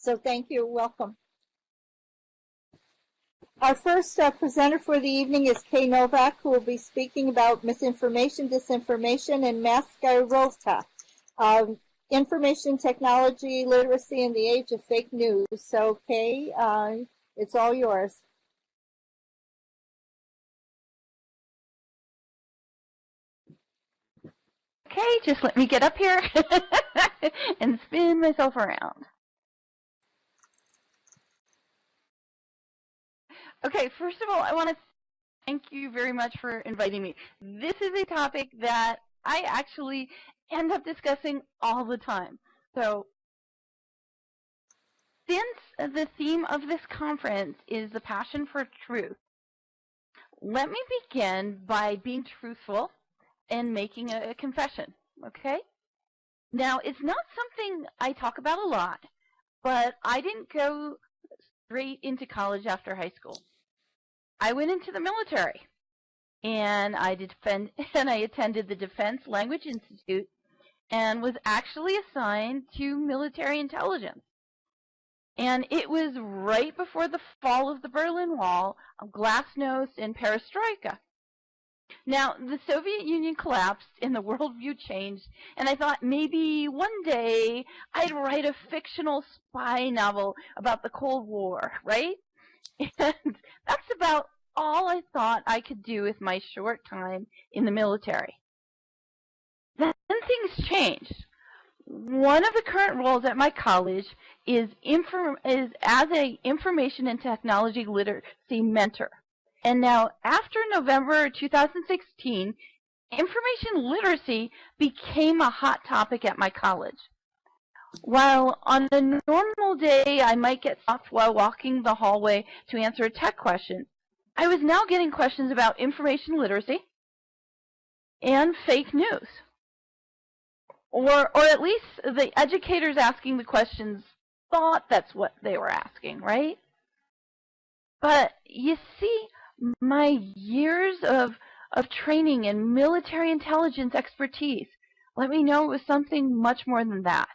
So thank you. Welcome. Our first presenter for the evening is Kae Novak, who will be speaking about misinformation, disinformation, and Maskirovka, information technology literacy in the age of fake news. So Kae, it's all yours. Okay, just let me get up here and spin myself around. Okay, first of all, I want to thank you very much for inviting me. This is a topic that I actually end up discussing all the time. So, since the theme of this conference is the passion for truth, let me begin by being truthful and making a confession, okay? Now, it's not something I talk about a lot, but I didn't go straight into college after high school. I went into the military, and I attended the Defense Language Institute and was actually assigned to military intelligence. And it was right before the fall of the Berlin Wall, Glasnost, and Perestroika. Now, the Soviet Union collapsed and the worldview changed, and I thought maybe one day I'd write a fictional spy novel about the Cold War, right? And that's about all I thought I could do with my short time in the military. Then things changed. One of the current roles at my college is as an information and technology literacy mentor. And now, after November 2016, information literacy became a hot topic at my college. While on a normal day I might get stopped while walking the hallway to answer a tech question, I was now getting questions about information literacy and fake news. Or at least the educators asking the questions thought that's what they were asking, right? But you see, my years of training in military intelligence expertise let me know it was something much more than that.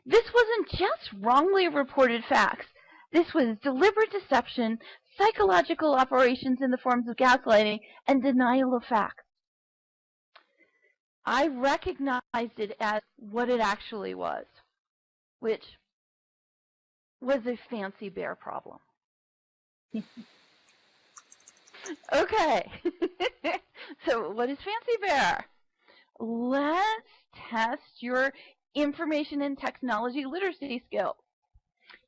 This wasn't just wrongly reported facts. This was deliberate deception, psychological operations in the forms of gaslighting, and denial of facts. I recognized it as what it actually was, which was a fancy bear problem. Okay, so what is fancy bear? Let's test your information and technology literacy skills.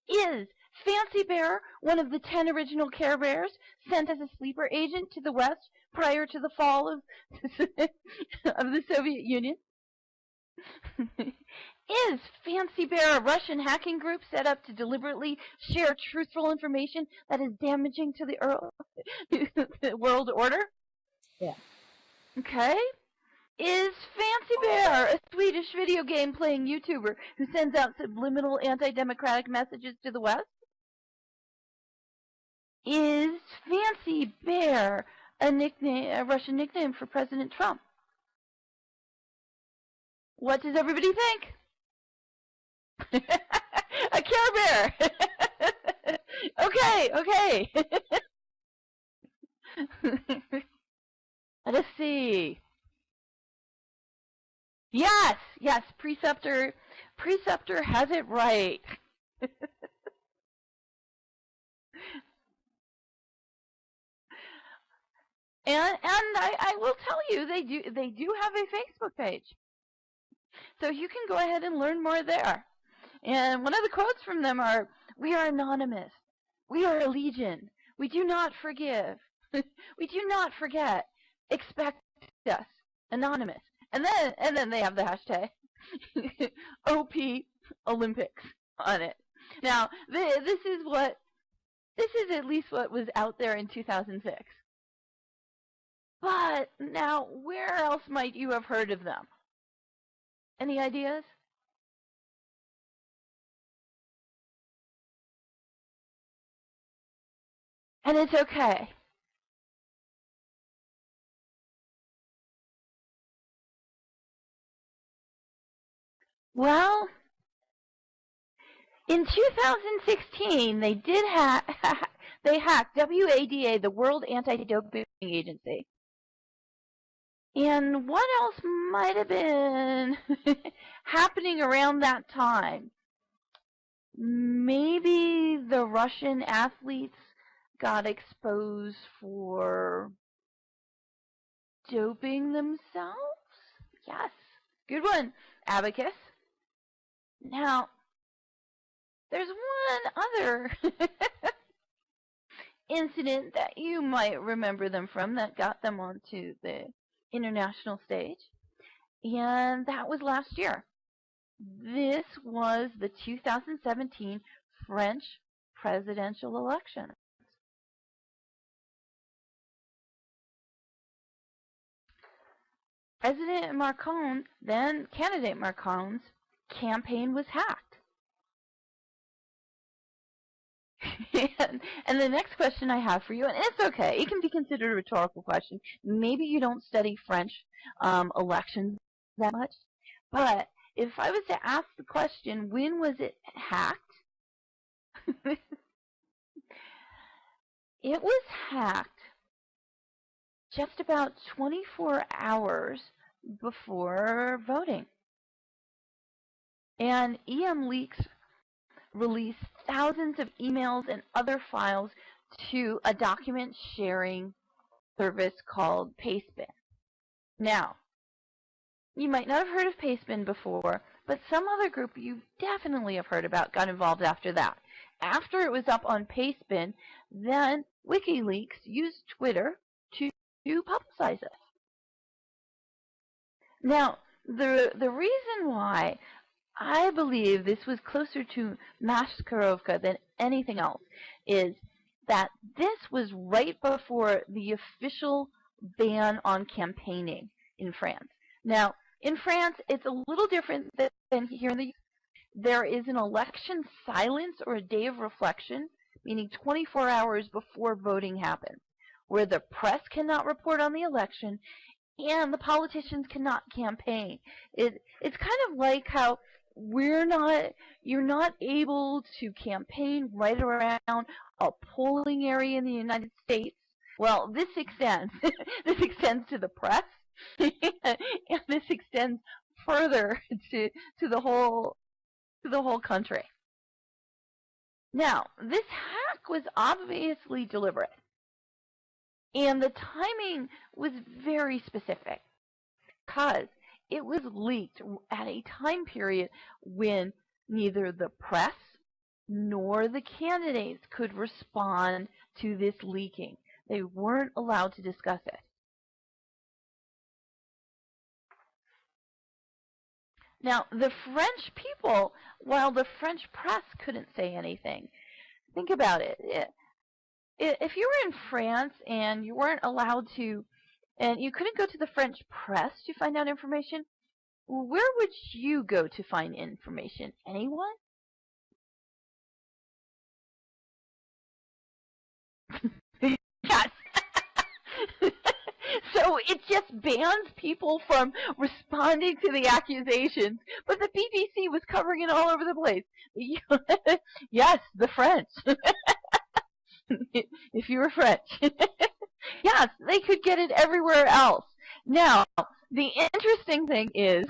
Is Fancy Bear one of the 10 original Care Bears sent as a sleeper agent to the West prior to the fall of the Soviet Union? Is Fancy Bear a Russian hacking group set up to deliberately share truthful information that is damaging to the world order? Yeah. Okay. Is Fancy Bear a Swedish video game playing YouTuber who sends out subliminal anti-democratic messages to the West? Is Fancy Bear a Russian nickname for President Trump? What does everybody think? A Care Bear. Okay. Let's see. Yes, Preceptor has it right. And I will tell you, they do have a Facebook page. So you can go ahead and learn more there. And one of the quotes from them are, "We are anonymous. We are a legion. We do not forgive. We do not forget. Expect us. Anonymous." And then they have the hashtag OP Olympics on it. Now, this is at least what was out there in 2006. But now, where else might you have heard of them? Any ideas? And it's okay. Well, In 2016, they did they hacked WADA, the World Anti-Doping Agency. And what else might have been happening around that time? Maybe the Russian athletes got exposed for doping themselves? Yes. Good one, Abacus. Now, there's one other incident that you might remember them from that got them onto the international stage, and that was last year. This was the 2017 French presidential election. President Macron, then candidate Macron's campaign was hacked. And the next question I have for you, and it's okay, it can be considered a rhetorical question. Maybe you don't study French elections that much, but if I was to ask the question, when was it hacked? It was hacked just about 24 hours before voting. And EM Leaks released thousands of emails and other files to a document sharing service called Pastebin. Now, you might not have heard of Pastebin before, but some other group you definitely have heard about got involved after that. After it was up on Pastebin, then WikiLeaks used Twitter to publicize it. Now, the reason why I believe this was closer to Maskirovka than anything else is that this was right before the official ban on campaigning in France. Now, in France, it's a little different than here in the US. There is an election silence or a day of reflection, meaning 24 hours before voting happens, where the press cannot report on the election and the politicians cannot campaign. It's kind of like how you're not able to campaign right around a polling area in the United States. Well, this extends to the press, and this extends further to the whole country. Now, this hack was obviously deliberate, and the timing was very specific because it was leaked at a time period when neither the press nor the candidates could respond to this leaking. They weren't allowed to discuss it. Now, the French people, while the French press couldn't say anything, think about it. If you were in France and you weren't allowed to, and you couldn't go to the French press to find out information, where would you go to find information? Anyone? Yes. So it just bans people from responding to the accusations, but the BBC was covering it all over the place. Yes, the French. If you were French. Yes, they could get it everywhere else. Now, the interesting thing is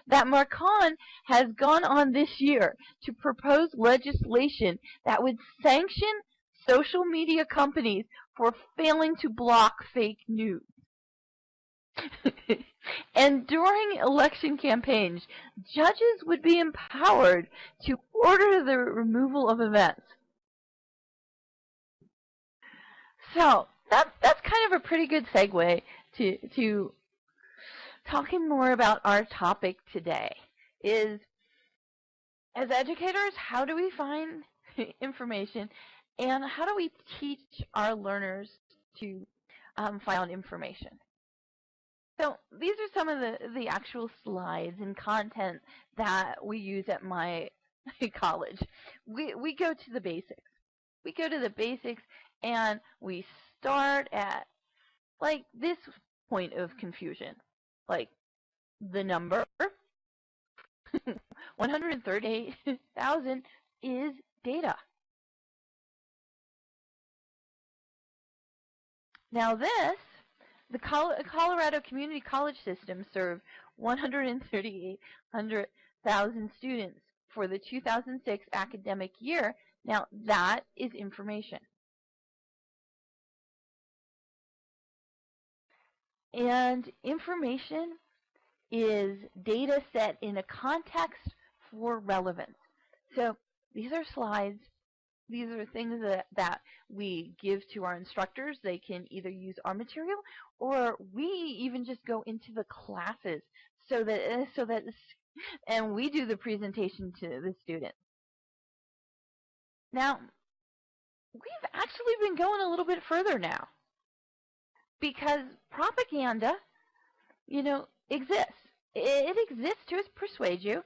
that Macron has gone on this year to propose legislation that would sanction social media companies for failing to block fake news. And during election campaigns, judges would be empowered to order the removal of events. So that's kind of a pretty good segue to talking more about our topic today. Is, as educators, how do we find information, and how do we teach our learners to find information? So these are some of the actual slides and content that we use at my college. We go to the basics. We go to the basics, and we start at like this point of confusion, like the number 138,000 is data. Now this, the Colorado Community College system served 138,000 students for the 2006 academic year. Now that is information. And information is data set in a context for relevance. So these are slides. These are things that we give to our instructors. They can either use our material, or we even just go into the classes and we do the presentation to the students. Now, we've actually been going a little bit further now, because propaganda, exists. It exists to persuade you.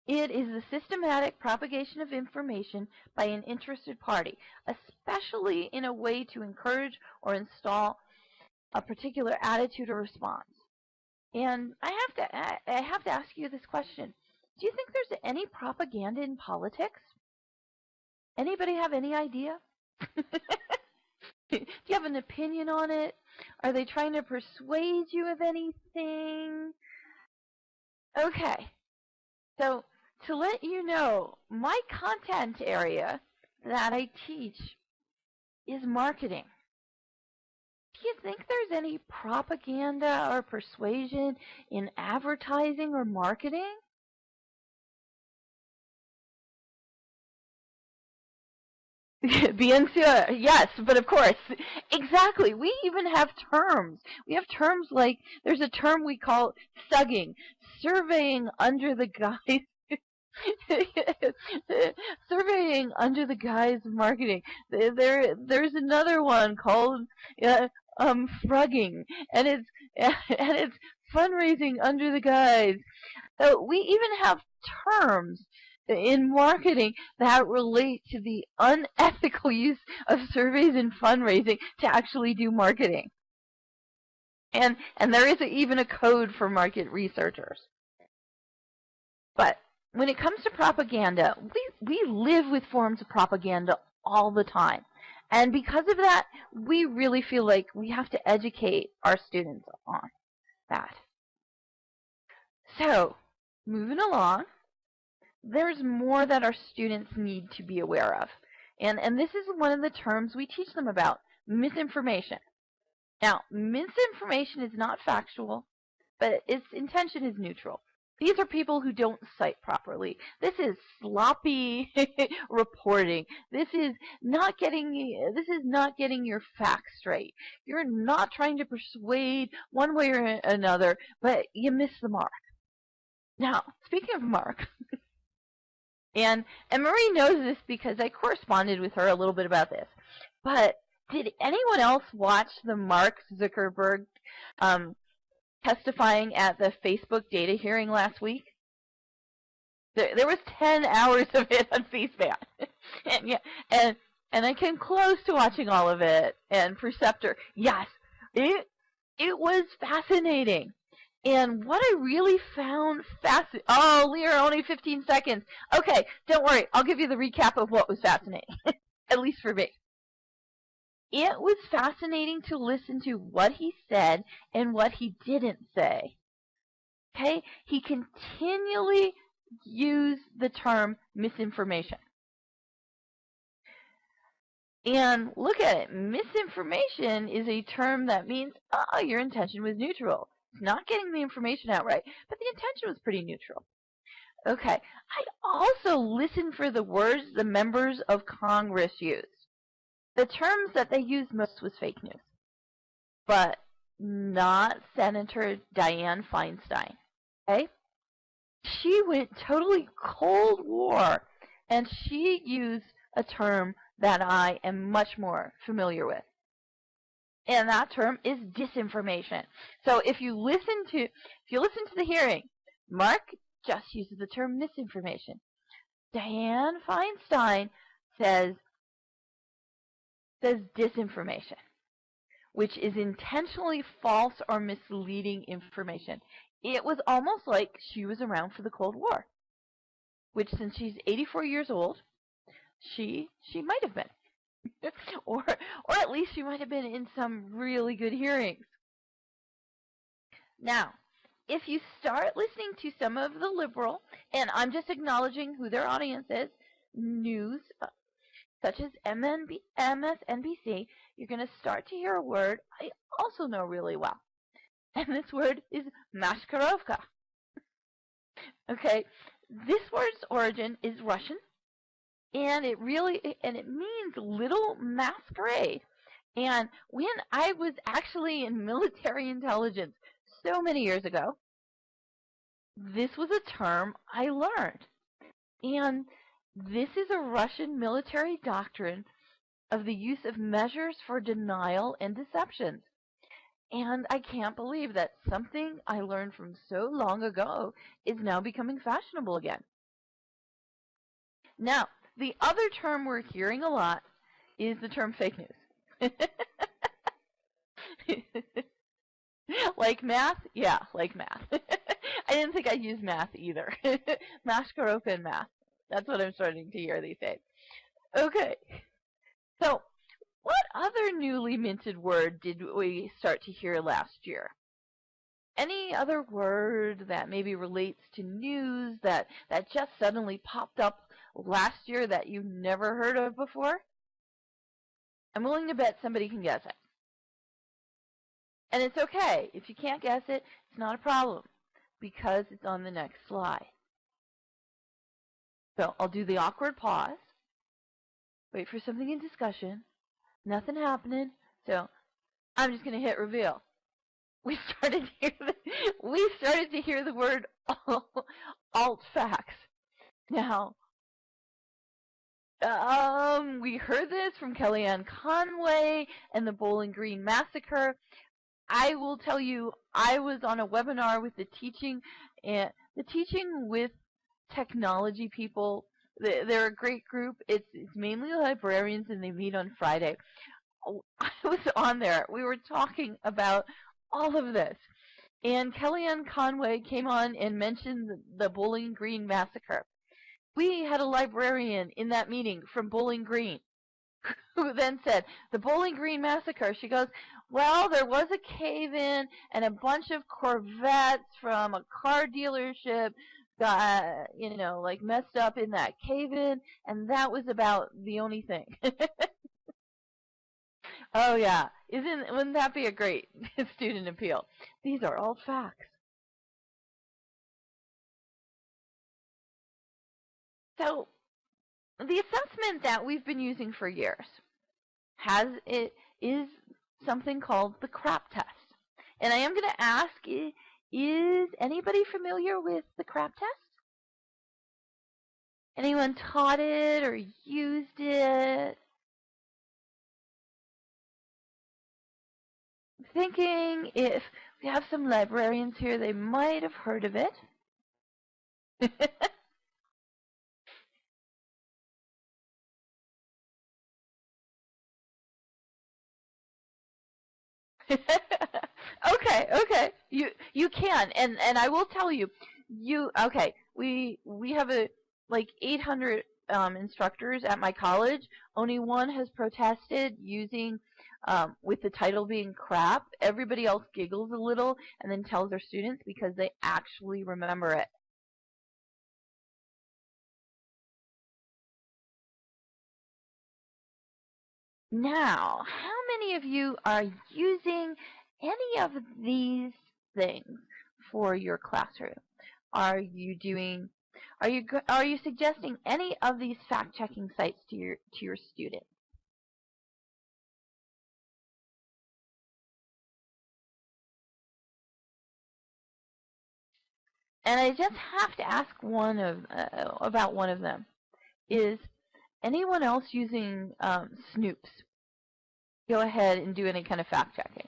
It is the systematic propagation of information by an interested party, especially in a way to encourage or install a particular attitude or response. And I have to ask you this question. Do you think there's any propaganda in politics? Anybody have any idea? Do you have an opinion on it? Are they trying to persuade you of anything? Okay. So, to let you know, my content area that I teach is marketing. Do you think there's any propaganda or persuasion in advertising or marketing? Bien sûr, yes, but of course, exactly. We even have terms. We have terms like, there's a term we call sugging, surveying under the guise surveying under the guise of marketing. There's another one called frugging, and it's fundraising under the guise. So we even have terms in marketing that relate to the unethical use of surveys and fundraising to actually do marketing. And there is even a code for market researchers. But when it comes to propaganda, we live with forms of propaganda all the time. And because of that, we really feel like we have to educate our students on that. So, moving along, there's more that our students need to be aware of. And this is one of the terms we teach them about, misinformation. Now, misinformation is not factual, but its intention is neutral. These are people who don't cite properly. This is sloppy reporting. This is not getting your facts straight. You're not trying to persuade one way or another, but you miss the mark. Now, speaking of mark, and Marie knows this because I corresponded with her a little bit about this, but did anyone else watch the Mark Zuckerberg testifying at the Facebook data hearing last week? There was 10 hours of it on Facebook. and I came close to watching all of it. And Perceptor, yes, it was fascinating. And what I really found fascinating, Lear, only 15 seconds. Okay, don't worry, I'll give you the recap of what was fascinating, at least for me. It was fascinating to listen to what he said and what he didn't say. Okay? He continually used the term misinformation. And look at it. Misinformation is a term that means, your intention was neutral. It's not getting the information out right, but the intention was pretty neutral. Okay. I also listened for the words the members of Congress used. The terms that they used most was fake news, but not Senator Dianne Feinstein. Okay? She went totally Cold War, and she used a term that I am much more familiar with. And that term is disinformation. So if you listen to the hearing, Mark just uses the term misinformation. Dianne Feinstein says disinformation, which is intentionally false or misleading information. It was almost like she was around for the Cold War. which since she's 84 years old, she might have been. or at least she might have been in some really good hearings. Now, if you start listening to some of the liberal, and I'm just acknowledging who their audience is, news such as MSNBC, you're going to start to hear a word I also know really well. And this word is Maskirovka. Okay, this word's origin is Russian, and it means little masquerade. And when I was actually in military intelligence so many years ago, this was a term I learned. And this is a Russian military doctrine of the use of measures for denial and deceptions. And I can't believe that something I learned from so long ago is now becoming fashionable again. Now, the other term we're hearing a lot is the term fake news. Like math? Yeah, like math. I didn't think I'd use math either. Maskirovka and math. That's what I'm starting to hear these days. Okay. So, what other newly minted word did we start to hear last year? Any other word that maybe relates to news that just suddenly popped up last year that you never heard of before? I'm willing to bet somebody can guess it. And it's okay. If you can't guess it, it's not a problem because it's on the next slide. So I'll do the awkward pause, wait for something in discussion, nothing happening, so I'm just going to hit reveal. We started to hear the word alt facts. Now, we heard this from Kellyanne Conway and the Bowling Green Massacre. I will tell you, I was on a webinar with the teaching with technology people. They're a great group. It's mainly librarians, and they meet on Friday. I was on there. We were talking about all of this. And Kellyanne Conway came on and mentioned the Bowling Green Massacre. We had a librarian in that meeting from Bowling Green who then said, the Bowling Green Massacre. She goes, well, there was a cave-in and a bunch of Corvettes from a car dealership got, like messed up in that cave-in, and that was about the only thing. Oh yeah, wouldn't that be a great student appeal? These are all facts. So, the assessment that we've been using for years is something called the CRAP test. And I am going to ask, is anybody familiar with the CRAP test? Anyone taught it or used it? Thinking if we have some librarians here, they might have heard of it. Okay. You can, and I will tell you. We have 800 instructors at my college. Only one has protested using with the title being crap. Everybody else giggles a little and then tells their students because they actually remember it. Now, how many of you are using any of these things for your classroom? Are you suggesting any of these fact-checking sites to your students? And I just have to ask about one of them. Is anyone else using Snoops? Go ahead and do any kind of fact-checking.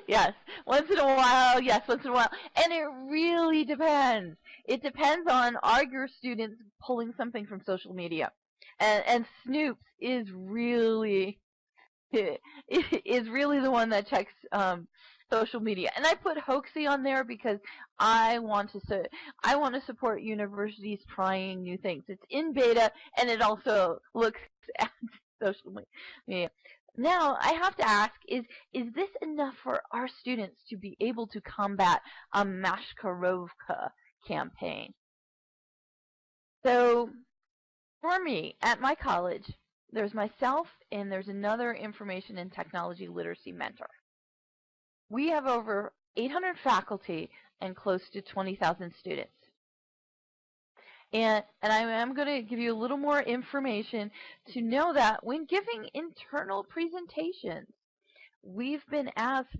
Yes, once in a while. And it really depends. It depends on, are your students pulling something from social media? And Snoops is really the one that checks social media. And I put hoaxy on there because I want to support universities trying new things. It's in beta, and it also looks at social media. Now, I have to ask, is this enough for our students to be able to combat a Maskirovka campaign? So, for me, at my college, there's myself and there's another information and technology literacy mentor. We have over 800 faculty and close to 20,000 students. And I am going to give you a little more information to know that when giving internal presentations, we've been asked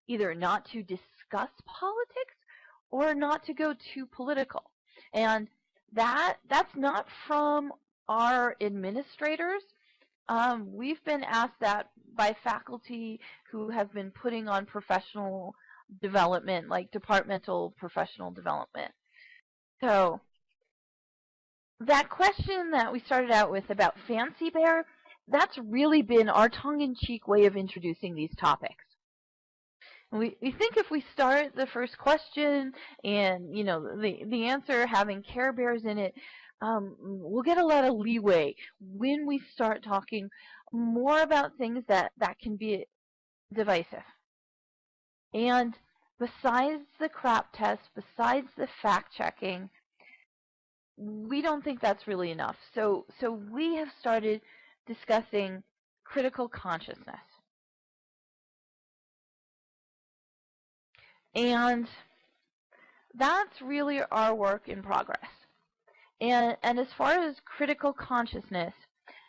either not to discuss politics or not to go too political. And that's not from our administrators. We've been asked that by faculty who have been putting on professional development, like departmental professional development. So that question that we started out with about Fancy Bear, that's really been our tongue-in-cheek way of introducing these topics. We think if we start the first question and, the answer having Care Bears in it, we'll get a lot of leeway when we start talking more about things that can be divisive. And besides the crap test, besides the fact-checking, we don't think that's really enough. So we have started discussing critical consciousness. And that's really our work in progress. And as far as critical consciousness,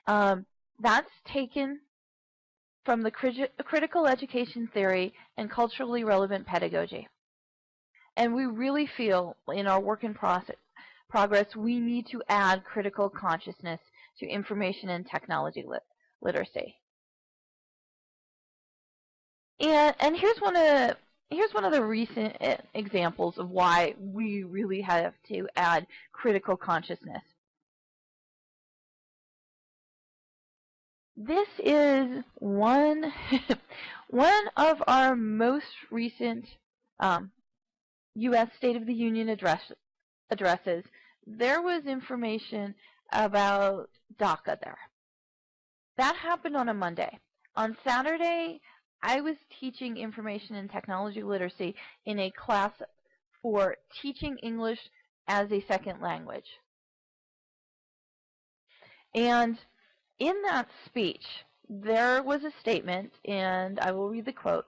that's taken from the critical education theory and culturally relevant pedagogy. And we really feel in our work in progress, we need to add critical consciousness to information and technology literacy. And here's one of the recent examples of why we really have to add critical consciousness. This is one of our most recent U.S. State of the Union addresses. There was information about DACA there. That happened on a Monday. On Saturday, I was teaching information and technology literacy in a class for teaching English as a second language. And in that speech, there was a statement, and I will read the quote.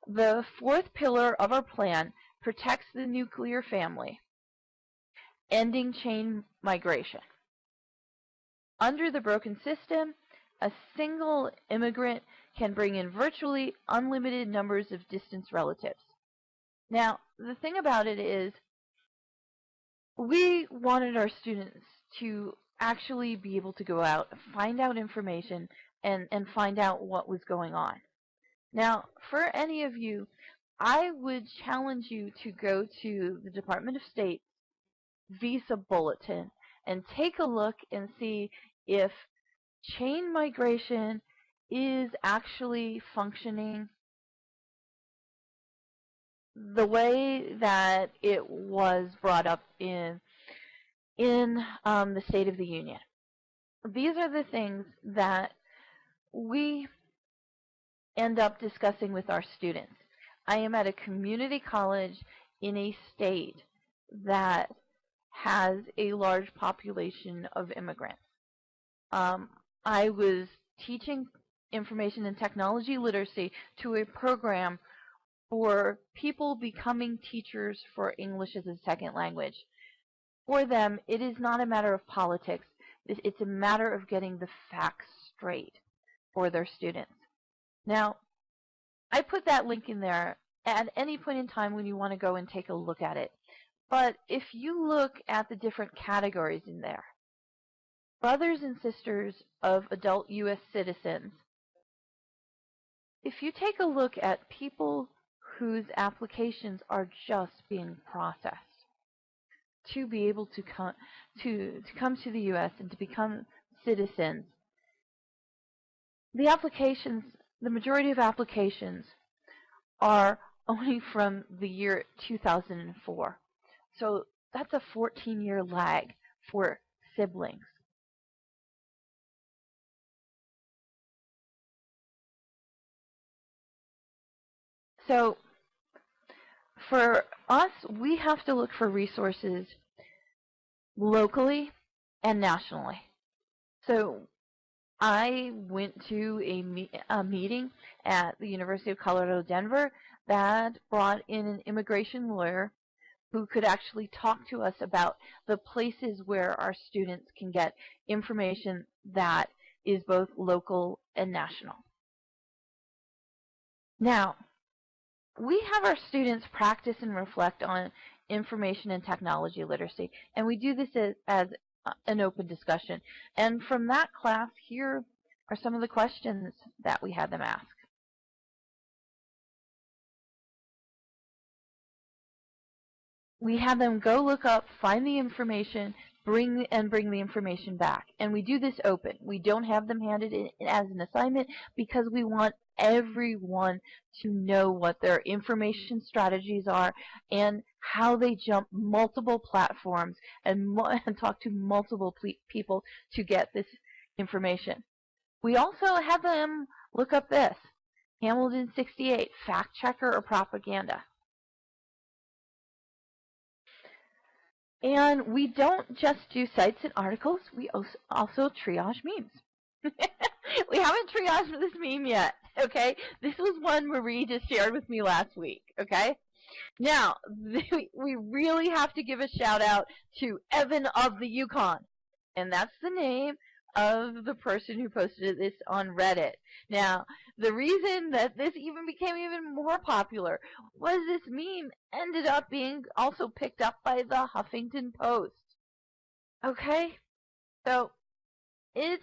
The fourth pillar of our plan protects the nuclear family, ending chain migration. Under the broken system, a single immigrant can bring in virtually unlimited numbers of distant relatives. Now, the thing about it is, we wanted our students to actually be able to go out, find out information, and find out what was going on. Now, for any of you, I would challenge you to go to the Department of State's Visa Bulletin and take a look and see if chain migration is actually functioning the way that it was brought up in the State of the Union. These are the things that we end up discussing with our students. I am at a community college in a state that has a large population of immigrants. I was teaching information and technology literacy to a program for people becoming teachers for English as a second language. For them, it is not a matter of politics. It's a matter of getting the facts straight for their students. Now, I put that link in there at any point in time when you want to go and take a look at it. But if you look at the different categories in there, brothers and sisters of adult U.S. citizens, if you take a look at people whose applications are just being processed to be able to come to the U.S. and to become citizens, the majority of applications are only from the year 2004. So that's a 14-year lag for siblings. So for us, we have to look for resources locally and nationally. So I went to a meeting at the University of Colorado, Denver that brought in an immigration lawyer who could actually talk to us about the places where our students can get information that is both local and national. Now, we have our students practice and reflect on information and technology literacy, and we do this as an open discussion. And from that class, here are some of the questions that we had them ask. We had them go look up, find the information, bring the information back. And we do this open. We don't have them handed in as an assignment because we want everyone to know what their information strategies are and how they jump multiple platforms and talk to multiple people to get this information. We also have them look up this, Hamilton 68, fact checker or propaganda. And we don't just do sites and articles, we also triage memes. We haven't triaged this meme yet, okay? This was one Marie just shared with me last week, okay? Now, we really have to give a shout out to Evan of the Yukon. And that's the name of the person who posted this on Reddit. Now, the reason that this even became even more popular was this meme ended up being also picked up by the Huffington Post. Okay? So, it's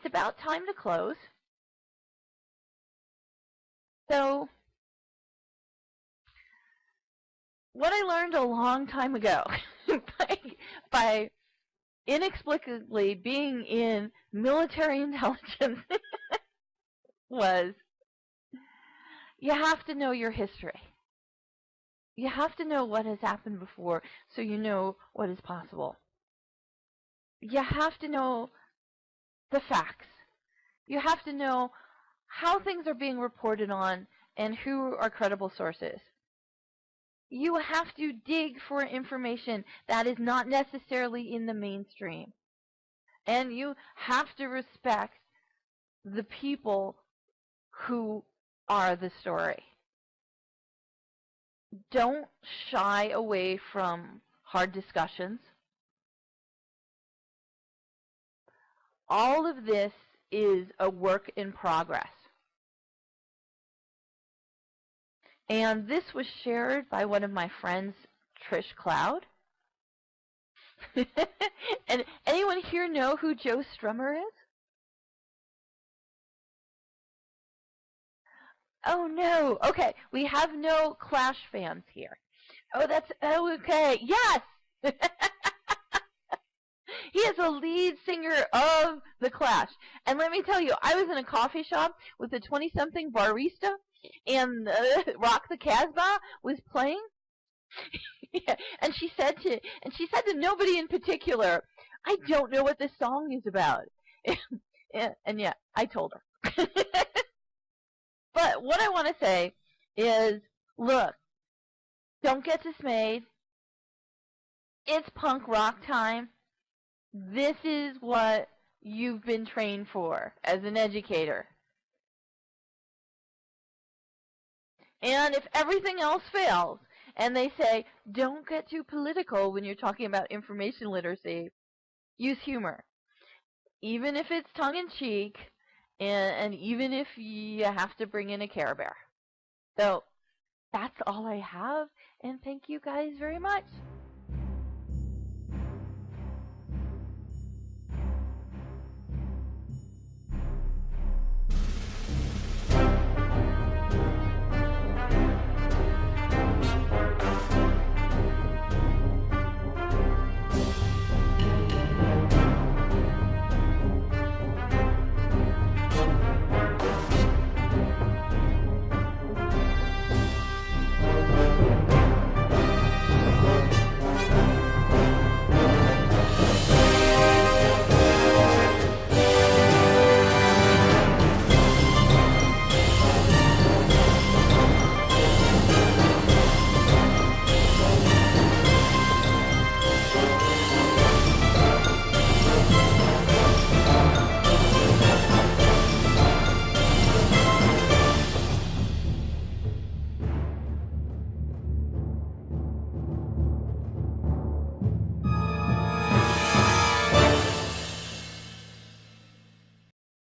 about time to close. So, what I learned a long time ago by inexplicably being in military intelligence was you have to know your history. You have to know what has happened before so you know what is possible. You have to know the facts. You have to know how things are being reported on and who are credible sources. You have to dig for information that is not necessarily in the mainstream. And you have to respect the people who are the story. Don't shy away from hard discussions. All of this is a work in progress. And this was shared by one of my friends, Trish Cloud. And anyone here know who Joe Strummer is? Oh no. Okay, we have no Clash fans here. Oh, that's okay. Yes. He is the lead singer of the Clash. And let me tell you, I was in a coffee shop with a 20-something barista, and Rock the Casbah was playing. Yeah, and she said to nobody in particular, I don't know what this song is about. And yeah, I told her. But what I want to say is, look, don't get dismayed. It's punk rock time. This is what you've been trained for as an educator. And if everything else fails, and they say, don't get too political when you're talking about information literacy, use humor. Even if it's tongue-in-cheek, and even if you have to bring in a Care Bear. So that's all I have, and thank you guys very much.